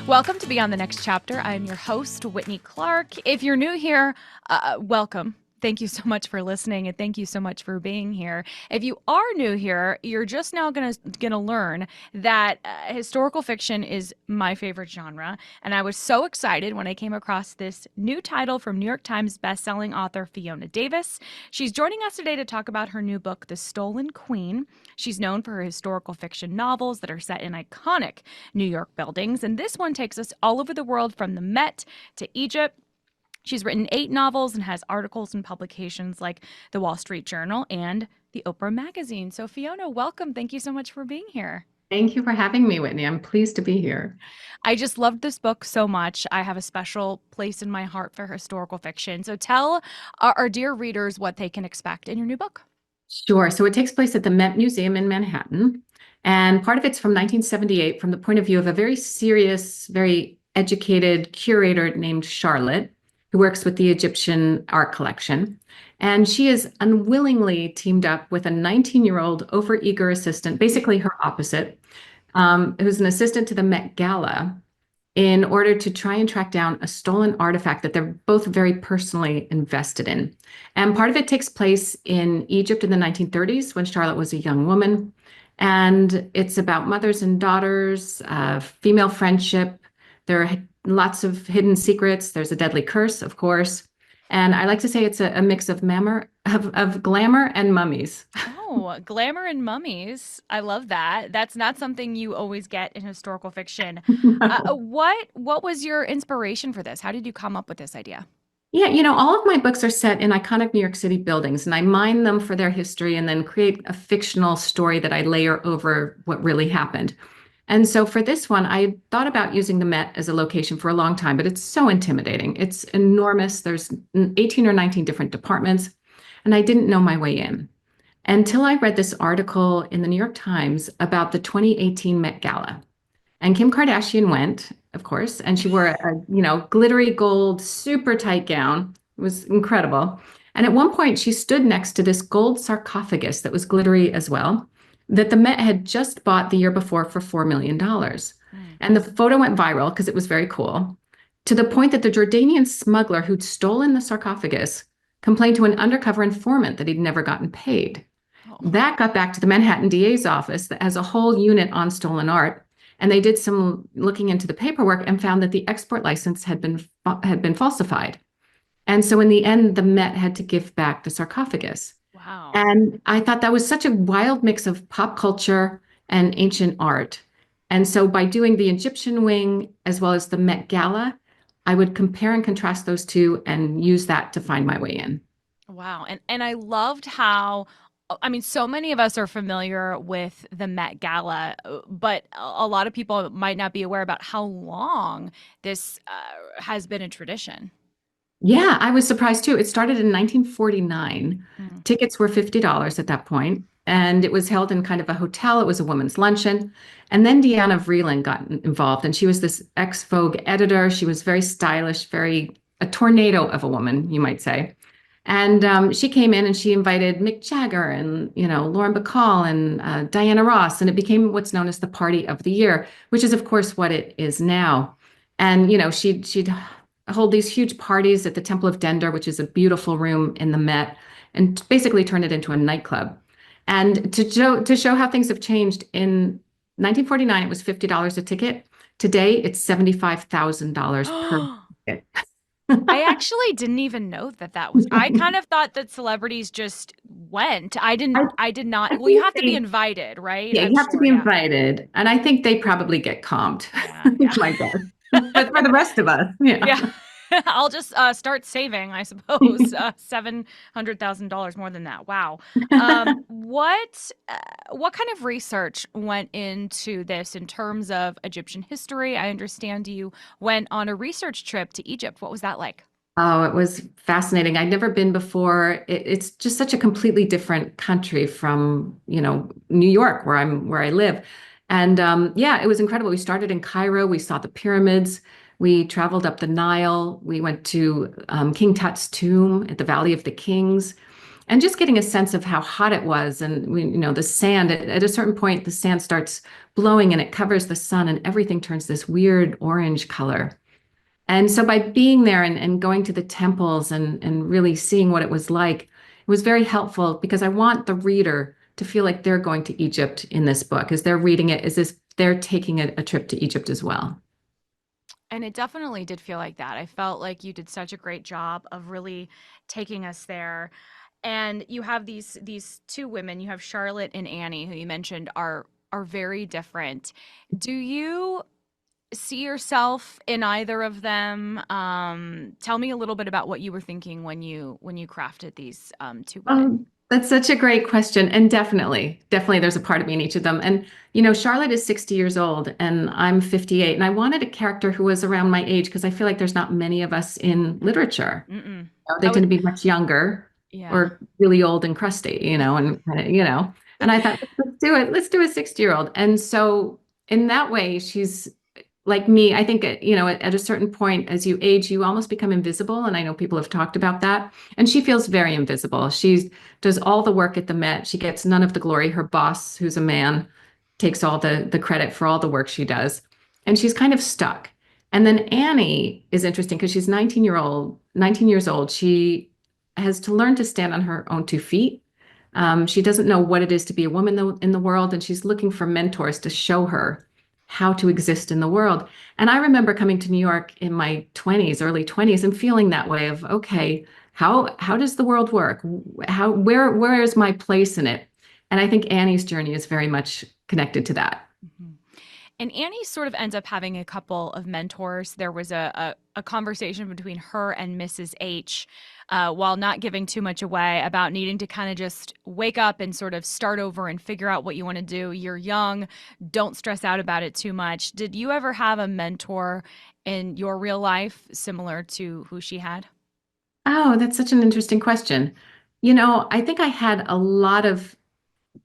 Welcome to Beyond the Next Chapter. I'm your host, Whitney Clark. If you're new here, welcome. Thank you so much for listening, and thank you so much for being here. If you are new here, you're just now gonna learn that historical fiction is my favorite genre, and I was so excited when I came across this new title from New York Times bestselling author Fiona Davis. She's joining us today to talk about her new book, The Stolen Queen. She's known for her historical fiction novels that are set in iconic New York buildings, and this one takes us all over the world from the Met to Egypt. She's written 8 novels and has articles in publications like the Wall Street Journal and the Oprah magazine. So Fiona, welcome. Thank you so much for being here. Thank you for having me, Whitney. I'm pleased to be here. I just loved this book so much. I have a special place in my heart for historical fiction. So tell our dear readers what they can expect in your new book. Sure. So it takes place at the Met Museum in Manhattan. And part of it's from 1978 from the point of view of a very serious, very educated curator named Charlotte, who works with the Egyptian art collection. And she is unwillingly teamed up with a 19-year-old overeager assistant, basically her opposite, who's an assistant to the Met Gala, in order to try and track down a stolen artifact that they're both very personally invested in. And part of it takes place in Egypt in the 1930s when Charlotte was a young woman. And it's about mothers and daughters, female friendship. There are lots of hidden secrets. There's a deadly curse, of course. And I like to say it's a mix of glamour and mummies. Oh, glamour and mummies. I love that. That's not something you always get in historical fiction. What was your inspiration for this? How did you come up with this idea? Yeah, all of my books are set in iconic New York City buildings, and I mine them for their history and then create a fictional story that I layer over what really happened. And so for this one, I thought about using the Met as a location for a long time, but it's so intimidating. It's enormous. There's 18 or 19 different departments, and I didn't know my way in until I read this article in the New York Times about the 2018 Met Gala. And Kim Kardashian went, of course, and she wore a glittery gold, super tight gown. It was incredible. And at one point, she stood next to this gold sarcophagus that was glittery as well, that the Met had just bought the year before for $4 million. And the photo went viral because it was very cool, to the point that the Jordanian smuggler who'd stolen the sarcophagus complained to an undercover informant that he'd never gotten paid. That got back to the Manhattan DA's office that has a whole unit on stolen art. And they did some looking into the paperwork and found that the export license had been falsified. And so in the end, the Met had to give back the sarcophagus. Wow. And I thought that was such a wild mix of pop culture and ancient art. And so by doing the Egyptian wing as well as the Met Gala, I would compare and contrast those two and use that to find my way in. Wow. And I loved how, I mean, so many of us are familiar with the Met Gala, but a lot of people might not be aware about how long this has been a tradition. Yeah, I was surprised too. It started in 1949. Tickets were $50 at that point, and it was held in kind of a hotel. It was a women's luncheon. And then Deanna Vreeland got involved, and she was this ex-Vogue editor. She was very stylish, a tornado of a woman, you might say. And she came in and she invited Mick Jagger and, Lauren Bacall and Diana Ross, and it became what's known as the Party of the Year, which is, of course, what it is now. And, she'd hold these huge parties at the Temple of Dender, which is a beautiful room in the Met, and basically turn it into a nightclub. And to show how things have changed, in 1949, it was $50 a ticket. Today, it's $75,000 per ticket. I actually didn't even know that was. I kind of thought that celebrities just went. I did not. Well, you have to be invited, right? Yeah, you have to be invited. And I think they probably get comped. Yeah. My guess. But for the rest of us, yeah. I'll just start saving, I suppose, $700,000 more than that. Wow. What kind of research went into this in terms of Egyptian history? I understand you went on a research trip to Egypt. What was that like? Oh, it was fascinating. I'd never been before. It's just such a completely different country from, New York, where I live. And yeah, it was incredible. We started in Cairo. We saw the pyramids. We traveled up the Nile. We went to King Tut's tomb at the Valley of the Kings. and just getting a sense of how hot it was. And the sand, at a certain point, the sand starts blowing and it covers the sun and everything turns this weird orange color. And so by being there and going to the temples and really seeing what it was like, it was very helpful because I want the reader to feel like they're going to Egypt in this book. As they're reading it, is this they're taking a trip to Egypt as well. And it definitely did feel like that. I felt like you did such a great job of really taking us there. And you have these two women, you have Charlotte and Annie, who you mentioned are very different. Do you see yourself in either of them? Tell me a little bit about what you were thinking when you crafted these two women. That's such a great question. And definitely there's a part of me in each of them. And, Charlotte is 60 years old and I'm 58. And I wanted a character who was around my age because I feel like there's not many of us in literature. Mm-mm. They I tend would, to be much younger yeah. or really old and crusty, and kind of. And I thought, let's do it. Let's do a 60-year-old. And so in that way, she's like me. I think, at a certain point, as you age, you almost become invisible. And I know people have talked about that. And she feels very invisible. She does all the work at the Met. She gets none of the glory. Her boss, who's a man, takes all the credit for all the work she does. And she's kind of stuck. And then Annie is interesting because she's 19 years old. She has to learn to stand on her own 2 feet. She doesn't know what it is to be a woman in the world, and she's looking for mentors to show her how to exist in the world. And I remember coming to New York in my 20s, early 20s, and feeling that way of, okay, how does the world work? Where is my place in it? And I think Annie's journey is very much connected to that. Mhm. And Annie sort of ends up having a couple of mentors. There was a conversation between her and Mrs. H, while not giving too much away, about needing to kind of just wake up and sort of start over and figure out what you want to do. You're young, don't stress out about it too much. Did you ever have a mentor in your real life similar to who she had? Oh, that's such an interesting question. I think I had a lot of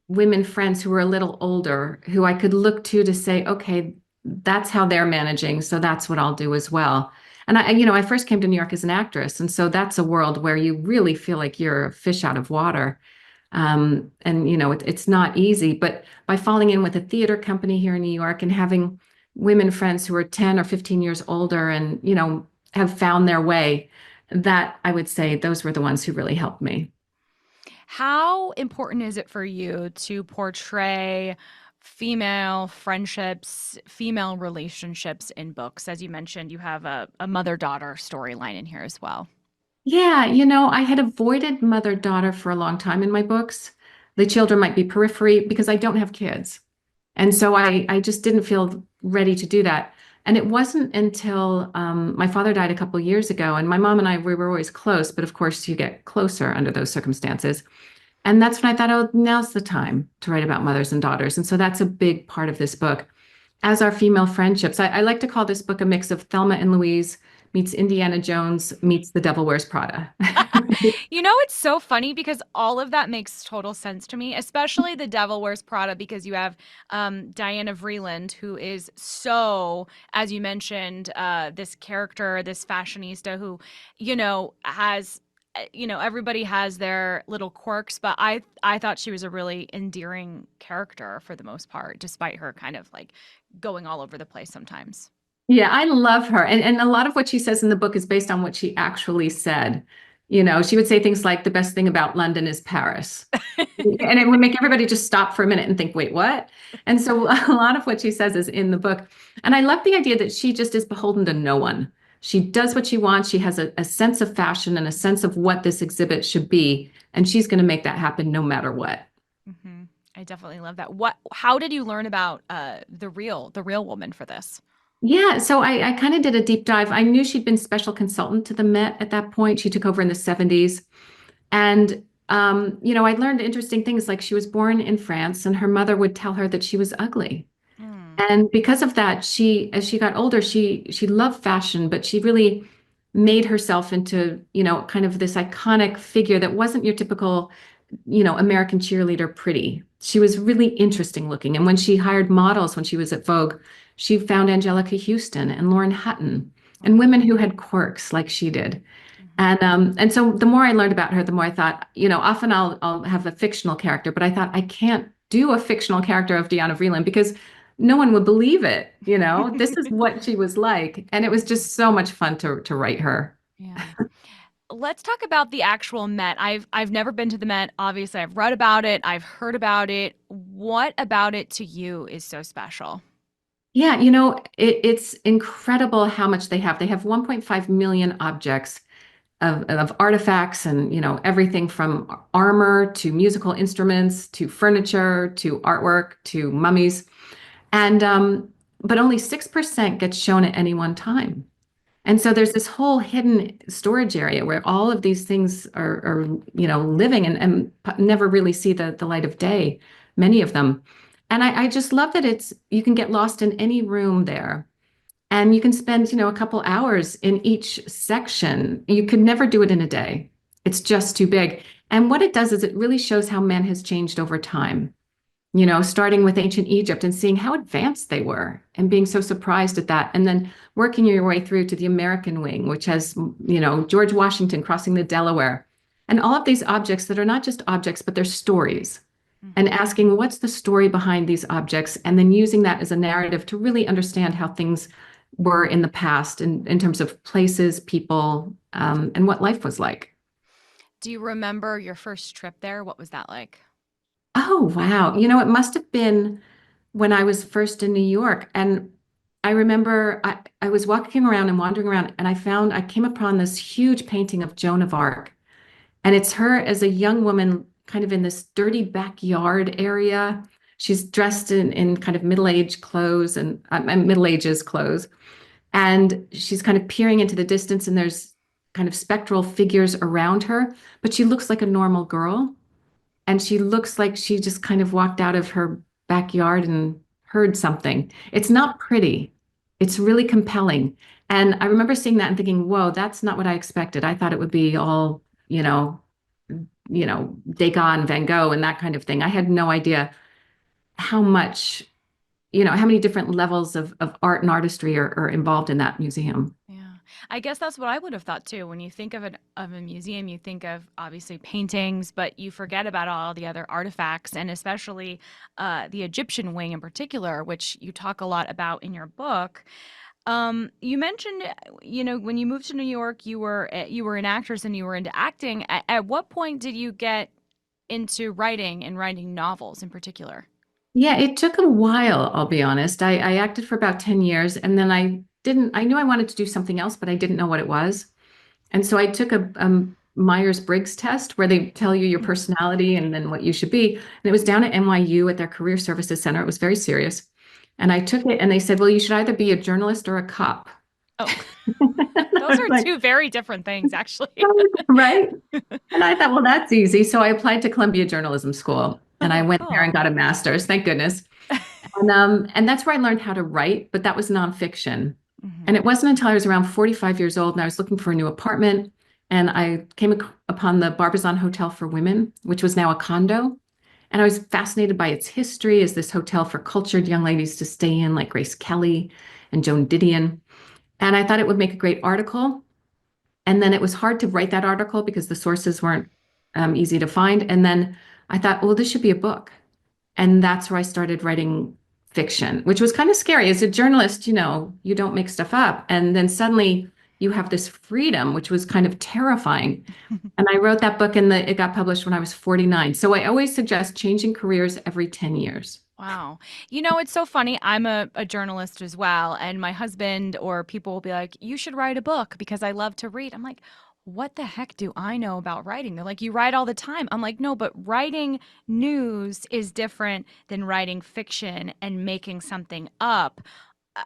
women friends who were a little older who I could look to say, okay, that's how they're managing, so that's what I'll do as well. And I first came to New York as an actress, and so that's a world where you really feel like you're a fish out of water. And it's not easy, but by falling in with a theater company here in New York and having women friends who are 10 or 15 years older and, have found their way, that I would say those were the ones who really helped me. How important is it for you to portray female friendships, female relationships in books? As you mentioned, you have a mother daughter storyline in here as well. Yeah, I had avoided mother-daughter for a long time in my books. The children might be periphery because I don't have kids. And so I just didn't feel ready to do that. And it wasn't until my father died a couple years ago, and my mom and I, we were always close, but of course you get closer under those circumstances. And that's when I thought, oh, now's the time to write about mothers and daughters. And so that's a big part of this book, as are female friendships. I like to call this book a mix of Thelma and Louise meets Indiana Jones meets The Devil Wears Prada. You know, it's so funny because all of that makes total sense to me, especially The Devil Wears Prada, because you have Diana Vreeland, who is so, as you mentioned, this character, this fashionista who, has everybody has their little quirks, but I thought she was a really endearing character for the most part, despite her kind of like going all over the place sometimes. Yeah, I love her. And a lot of what she says in the book is based on what she actually said. She would say things like, the best thing about London is Paris. And it would make everybody just stop for a minute and think, wait, what? And so a lot of what she says is in the book. And I love the idea that she just is beholden to no one. She does what she wants. She has a sense of fashion and a sense of what this exhibit should be. And she's going to make that happen no matter what. Hmm. I definitely love that. How did you learn about the real woman for this? Yeah, so I kind of did a deep dive. I knew she'd been special consultant to the Met at that point. She took over in the 70s. And, I learned interesting things like she was born in France and her mother would tell her that she was ugly. Mm. And because of that, as she got older, she loved fashion, but she really made herself into, kind of this iconic figure that wasn't your typical, American cheerleader pretty. She was really interesting looking. And when she hired models when she was at Vogue, she found Angelica Houston and Lauren Hutton and women who had quirks like she did. And so the more I learned about her, the more I thought, often I'll have a fictional character, but I thought I can't do a fictional character of Diana Vreeland because no one would believe it. This is what she was like, and it was just so much fun to write her. Yeah. Let's talk about the actual Met. I've never been to the Met. Obviously, I've read about it, I've heard about it. What about it to you is so special? Yeah, it's incredible how much they have. They have 1.5 million objects of artifacts and everything from armor to musical instruments to furniture to artwork to mummies. And but only 6% gets shown at any one time. And so there's this whole hidden storage area where all of these things are living and never really see the light of day, many of them. And I just love that you can get lost in any room there. And you can spend, a couple hours in each section. You could never do it in a day. It's just too big. And what it does is it really shows how man has changed over time, starting with ancient Egypt and seeing how advanced they were and being so surprised at that. And then working your way through to the American wing, which has, George Washington crossing the Delaware and all of these objects that are not just objects, but they're stories. And Mhm. asking what's the story behind these objects, and then using that as a narrative to really understand how things were in the past in terms of places, people, and what life was like. Do you remember your first trip there? What was that like? Oh, wow. It must have been when I was first in New York. And I remember I was walking around and wandering around, and I came upon this huge painting of Joan of Arc. And it's her as a young woman, kind of in this dirty backyard area. She's dressed in kind of middle-aged clothes and Middle Ages clothes. And she's kind of peering into the distance, and there's kind of spectral figures around her, but she looks like a normal girl. And she looks like she just kind of walked out of her backyard and heard something. It's not pretty. It's really compelling. And I remember seeing that and thinking, whoa, that's not what I expected. I thought it would be all, Degas and Van Gogh and that kind of thing. I had no idea how much, how many different levels of art and artistry are involved in that museum. Yeah. I guess that's what I would have thought too. When you think of a museum, you think of obviously paintings, but you forget about all the other artifacts and especially the Egyptian wing in particular, which you talk a lot about in your book. You mentioned, when you moved to New York, you were an actress and you were into acting. At what point did you get into writing and writing novels in particular? Yeah, it took a while, I'll be honest. I acted for about 10 years, and then I knew I wanted to do something else, but I didn't know what it was. And so I took a Myers-Briggs test where they tell you your personality and then what you should be. And it was down at NYU at their Career Services Center. It was very serious. And I took it and they said, well, you should either be a journalist or a cop. Oh, And I those was are like, two very different things, actually. "Oh, right. And I thought, well, that's easy. So I applied to Columbia Journalism School and I Oh, went there and cool. got a master's, thank goodness. And that's where I learned how to write, but that was nonfiction. And Hmm. it wasn't until I was around 45 years old and I was looking for a new apartment. And I came upon the Barbizon Hotel for Women, which was now a condo. And I was fascinated by its history as this hotel for cultured young ladies to stay in, like Grace Kelly and Joan Didion. And I thought it would make a great article. And then it was hard to write that article because the sources weren't easy to find. And then I thought, well, this should be a book. And that's where I started writing fiction, which was kind of scary. As a journalist, you don't make stuff up. And then suddenly you have this freedom, which was kind of terrifying. And I wrote that book and it got published when I was 49. So I always suggest changing careers every 10 years. Wow. It's so funny. I'm a journalist as well. And my husband or people will be like, you should write a book because I love to read. I'm like, what the heck do I know about writing? They're like, you write all the time. I'm like, no, but writing news is different than writing fiction and making something up.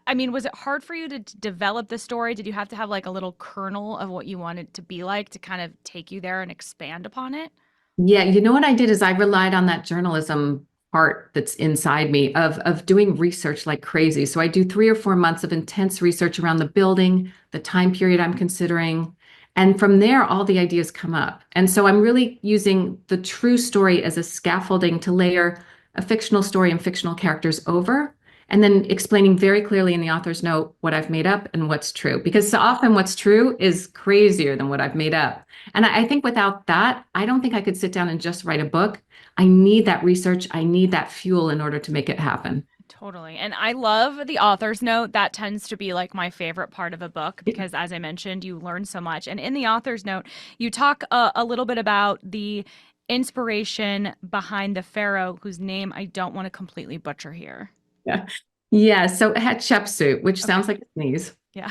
I mean, was it hard for you to develop the story? Did you have to have like a little kernel of what you wanted to be like to kind of take you there and expand upon it? Yeah, you know what I did is I relied on that journalism part that's inside me of doing research like crazy. So I do 3 or 4 months of intense research around the building, the time period I'm considering, and from there all the ideas come up. And so I'm really using the true story as a scaffolding to layer a fictional story and fictional characters over. and then explaining very clearly in the author's note what I've made up and what's true. Because so often what's true is crazier than what I've made up. And I think without that, I don't think I could sit down and just write a book. I need that research. I need that fuel in order to make it happen. Totally. And I love the author's note. That tends to be like my favorite part of a book because, as I mentioned, you learn so much. And in the author's note, you talk a little bit about the inspiration behind the pharaoh, whose name I don't want to completely butcher here. Yeah. Yeah. So Hatshepsut, which Okay. sounds like a sneeze. Yeah.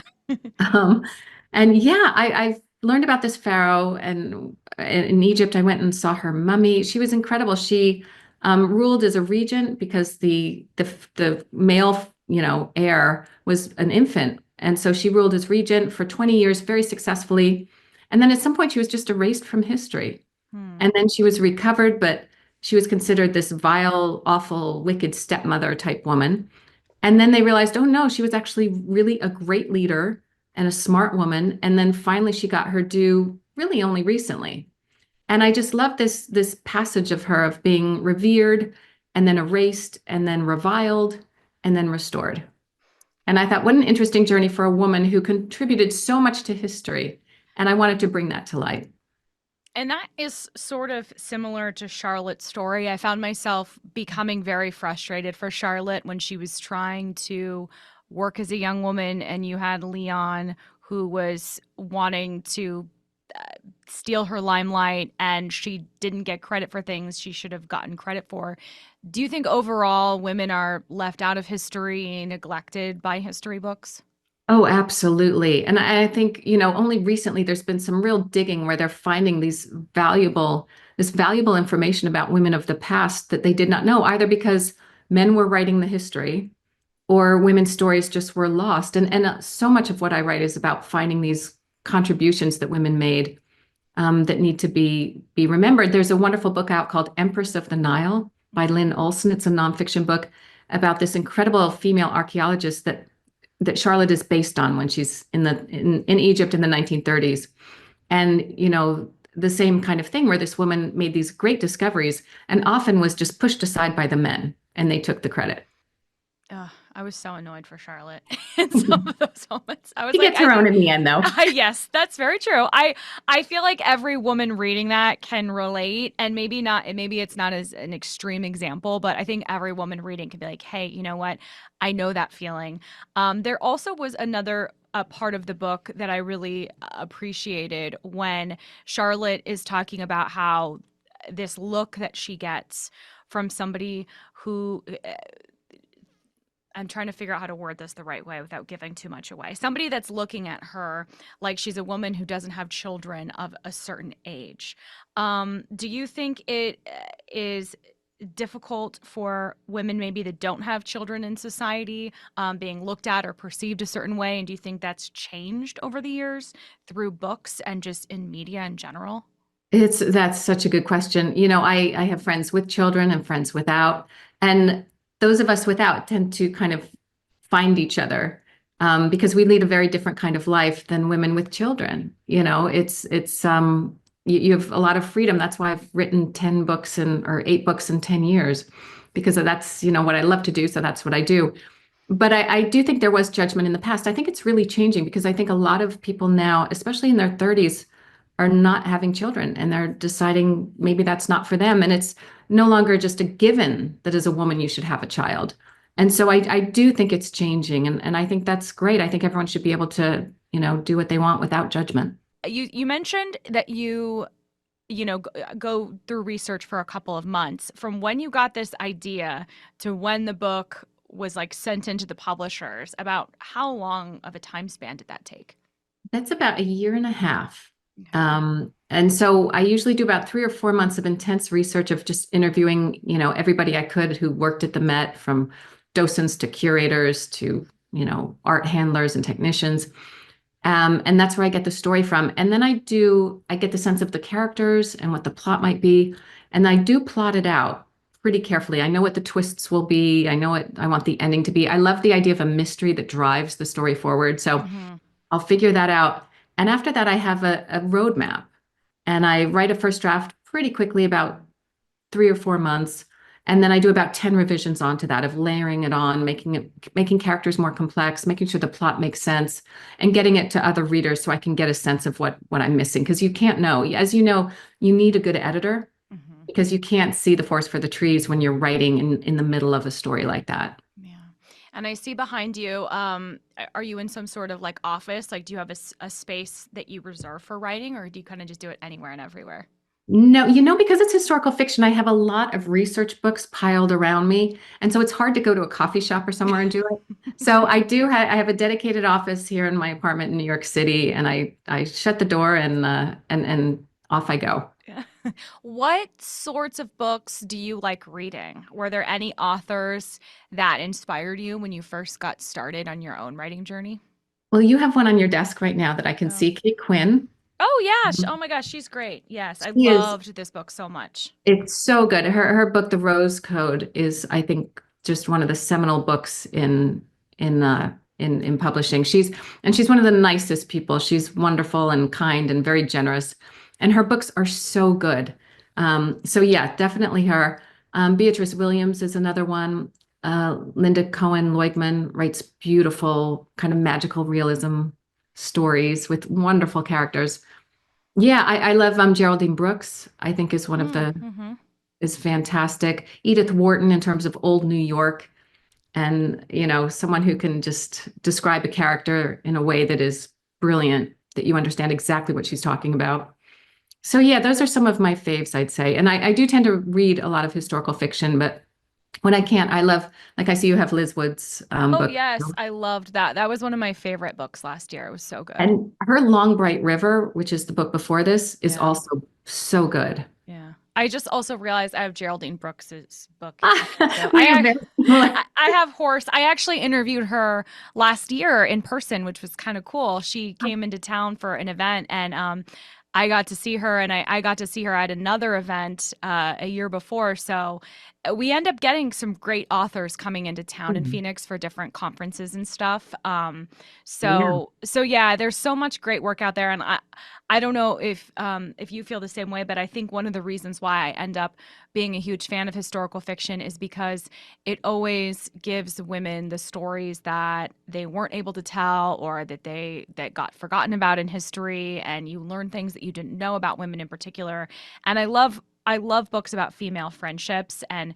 Um, and yeah, I've learned about this pharaoh, and in Egypt, I went and saw her mummy. She was incredible. She ruled as a regent because the male, heir was an infant, and so she ruled as regent for 20 years, very successfully. And then at some point, she was just erased from history. Hmm. And then she was recovered, but she was considered this vile, awful, wicked stepmother type woman. And then they realized, oh no, she was actually really a great leader and a smart woman. And then finally she got her due really only recently. And I just love this passage of her of being revered and then erased and then reviled and then restored. And I thought, what an interesting journey for a woman who contributed so much to history. And I wanted to bring that to light. And that is sort of similar to Charlotte's story. I found myself becoming very frustrated for Charlotte when she was trying to work as a young woman, and you had Leon who was wanting to uh, steal her limelight, and she didn't get credit for things she should have gotten credit for. Do you think overall women are left out of history, neglected by history books? Oh, absolutely. And I think, only recently there's been some real digging where they're finding this valuable information about women of the past that they did not know, either because men were writing the history or women's stories just were lost. And so much of what I write is about finding these contributions that women made that need to be remembered. There's a wonderful book out called Empress of the Nile by Lynn Olson. It's a nonfiction book about this incredible female archaeologist that Charlotte is based on when she's in Egypt in the 1930s. And, the same kind of thing where this woman made these great discoveries and often was just pushed aside by the men and they took the credit. Ugh, I was so annoyed for Charlotte in some of those moments. I was She like, gets her own in the end, though. yes, that's very true. I feel like every woman reading that can relate, and maybe not. Maybe it's not as an extreme example, but I think every woman reading can be like, hey, you know what? I know that feeling. There also was another. A part of the book that I really appreciated when Charlotte is talking about how this look that she gets from somebody who I'm trying to figure out how to word this the right way without giving too much away. Somebody that's looking at her like she's a woman who doesn't have children of a certain age. Do you think it is difficult for women maybe that don't have children in society being looked at or perceived a certain way? And do you think that's changed over the years through books and just in media in general? That's such a good question. I have friends with children and friends without, and those of us without tend to kind of find each other because we lead a very different kind of life than women with children. You have a lot of freedom. That's why I've written 10 books or 8 books in 10 years because that's, what I love to do. So that's what I do. But I do think there was judgment in the past. I think it's really changing because I think a lot of people now, especially in their 30s, are not having children and they're deciding maybe that's not for them. And it's no longer just a given that as a woman you should have a child. And so I do think it's changing. And I think that's great. I think everyone should be able to, do what they want without judgment. You mentioned that go through research for a couple of months from when you got this idea to when the book was like sent into the publishers. About how long of a time span did that take? That's about a year and a half. Okay. And so I usually do about 3 or 4 months of intense research of just interviewing, everybody I could who worked at the Met, from docents to curators to, art handlers and technicians. And that's where I get the story from. And then I get the sense of the characters and what the plot might be. And I do plot it out pretty carefully. I know what the twists will be. I know what I want the ending to be. I love the idea of a mystery that drives the story forward. So Hmm. I'll figure that out. And after that, I have a roadmap and I write a first draft pretty quickly, about 3 or 4 months. And then I do about 10 revisions onto that of layering it on, making characters more complex, making sure the plot makes sense, and getting it to other readers so I can get a sense of what I'm missing. Because you can't know. As you know, you need a good editor Hmm. because you can't see the forest for the trees when you're writing in the middle of a story like that. Yeah. And I see behind you, are you in some sort of like office? Like, do you have a space that you reserve for writing, or do you kind of just do it anywhere and everywhere? No, because it's historical fiction, I have a lot of research books piled around me. And so it's hard to go to a coffee shop or somewhere and do it. So I have a dedicated office here in my apartment in New York City, and I shut the door and off I go. Yeah. What sorts of books do you like reading? Were there any authors that inspired you when you first got started on your own writing journey? Well, you have one on your desk right now that I can Oh. see, Kate Quinn. Oh yeah. Oh my gosh, she's great. Yes, I She is loved this book so much. It's so good. Her book, The Rose Code, is I think just one of the seminal books in publishing. She's one of the nicest people. She's wonderful and kind and very generous, and her books are so good. So yeah, definitely her. Beatrice Williams is another one. Linda Cohen Leugman writes beautiful kind of magical realism stories with wonderful characters. Yeah, I love Geraldine Brooks. I think is one of the Mm-hmm. is fantastic. Edith Wharton in terms of old New York, and someone who can just describe a character in a way that is brilliant, that you understand exactly what she's talking about. So yeah, those are some of my faves, I'd say. And I do tend to read a lot of historical fiction, but when I can't, I love, like I see you have Liz Wood's Oh book. yes, I loved that. That was one of my favorite books last year. It was so good. And her Long Bright River, which is the book before this, is Yeah. also so good. Yeah. I just also realized I have Geraldine Brooks's book here. So We are very similar. I have Horse. I actually interviewed her last year in person, which was kind of cool. She came into town for an event, and I got to see her, and I got to see her at another event a year before. So we end up getting some great authors coming into town in Phoenix for different conferences and stuff. Yeah. So yeah, there's so much great work out there, and I don't know if you feel the same way, but I think one of the reasons why I end up being a huge fan of historical fiction is because it always gives women the stories that they weren't able to tell, or that got forgotten about in history, and you learn things that you didn't know about women in particular. And I love books about female friendships, and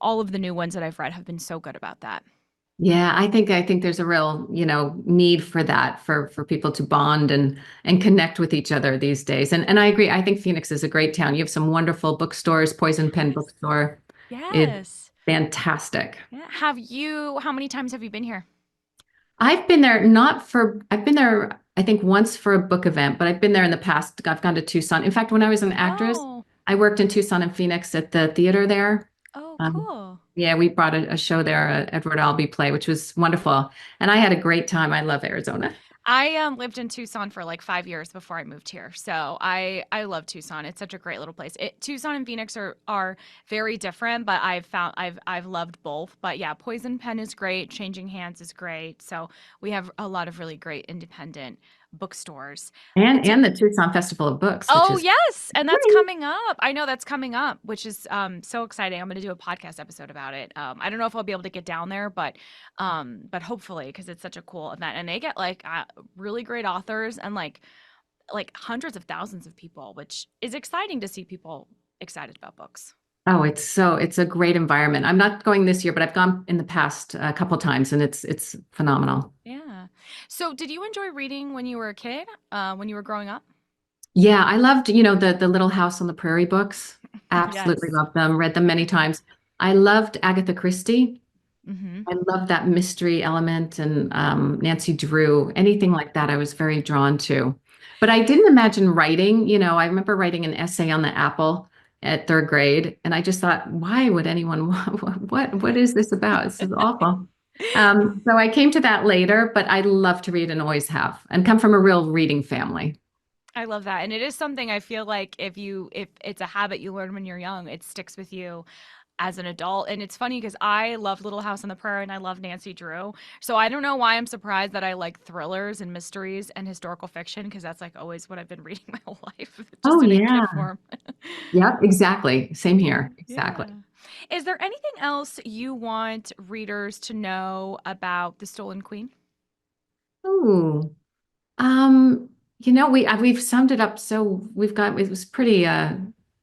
all of the new ones that I've read have been so good about that. Yeah, I think there's a real, need for that for people to bond and connect with each other these days. And I agree. I think Phoenix is a great town. You have some wonderful bookstores. Poison Pen Yes. Bookstore is Yes. fantastic. Yeah. How many times have you been here? I've been there, I think once for a book event, but I've been there in the past. I've gone to Tucson. In fact, when I was an actress, Oh, I worked in Tucson and Phoenix at the theater there. oh, Um, cool. yeah, we brought a show there, a Edward Albee play, which was wonderful. And I had a great time. I love Arizona. I lived in Tucson for like 5 years before I moved here, so I love Tucson. It's such a great little place. Tucson and Phoenix are very different, but I've loved both. But yeah, Poison Pen is great. Changing Hands is great. So we have a lot of really great independent bookstores. And the Tucson Festival of Books, which Oh, is yes, and that's great. coming up. I know that's coming up, which is so exciting. I'm going to do a podcast episode about it. I don't know if I'll be able to get down there, but hopefully, because it's such a cool event, and they get like really great authors and like hundreds of thousands of people, which is exciting to see people excited about books. Oh, it's a great environment. I'm not going this year, but I've gone in the past a couple times, and it's phenomenal. Yeah. So, did you enjoy reading when you were a kid? When you were growing up? Yeah, I loved, the Little House on the Prairie books. Absolutely Yes. loved them. Read them many times. I loved Agatha Christie. Mm-hmm. I love that mystery element and Nancy Drew, anything like that, I was very drawn to. But I didn't imagine writing. I remember writing an essay on the apple at third grade, and I just thought, why would anyone what is this about? This is awful. So I came to that later, but I love to read and always have, and come from a real reading family. I love that. And it is something I feel like if it's a habit you learn when you're young, it sticks with you as an adult. And it's funny because I love Little House on the Prairie and I love Nancy Drew. So I don't know why I'm surprised that I like thrillers and mysteries and historical fiction, because that's like always what I've been reading my whole life, just Oh in a kid yeah. form. Yep, exactly. Same here. Yeah. Exactly. Is there anything else you want readers to know about the Stolen Queen? Ooh. Um, we've summed it up so it was pretty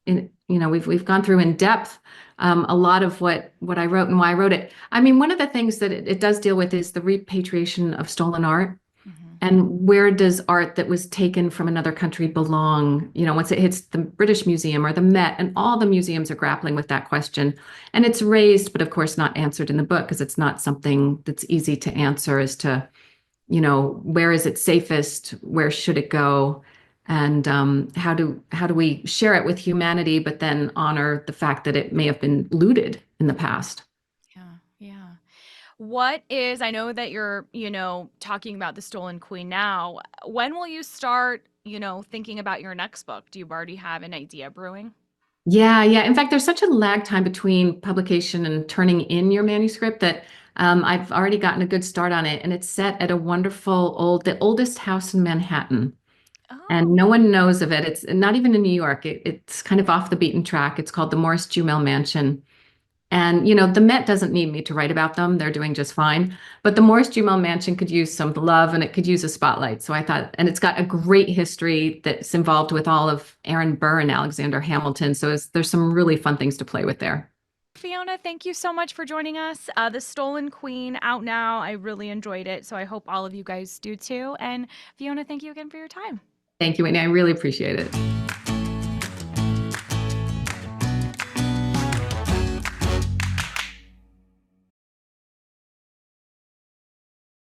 we've gone through in depth a lot of what I wrote and why I wrote it. I mean, one of the things that it does deal with is the repatriation of stolen art. Hmm. And where does art that was taken from another country belong? Once it hits the British Museum or the Met, and all the museums are grappling with that question. And it's raised, but of course not answered in the book because it's not something that's easy to answer as to, where is it safest? Where should it go? And how do we share it with humanity, but then honor the fact that it may have been looted in the past? Yeah, yeah. What is, I know that you're, talking about the Stolen Queen now. When will you start, thinking about your next book? Do you already have an idea brewing? Yeah, yeah. In fact, there's such a lag time between publication and turning in your manuscript that I've already gotten a good start on it, and it's set at the oldest house in Manhattan, and Oh, no one knows of it. It's not even in New York. It's kind of off the beaten track. It's called the Morris Jumel Mansion. And, the Met doesn't need me to write about them. They're doing just fine. But the Morris Jumel Mansion could use some love and it could use a spotlight. So I thought, and it's got a great history that's involved with all of Aaron Burr and Alexander Hamilton. So there's some really fun things to play with there. Fiona, thank you so much for joining us. The Stolen Queen out now. I really enjoyed it. So I hope all of you guys do too. And Fiona, thank you again for your time. Thank you, Whitney. I really appreciate it.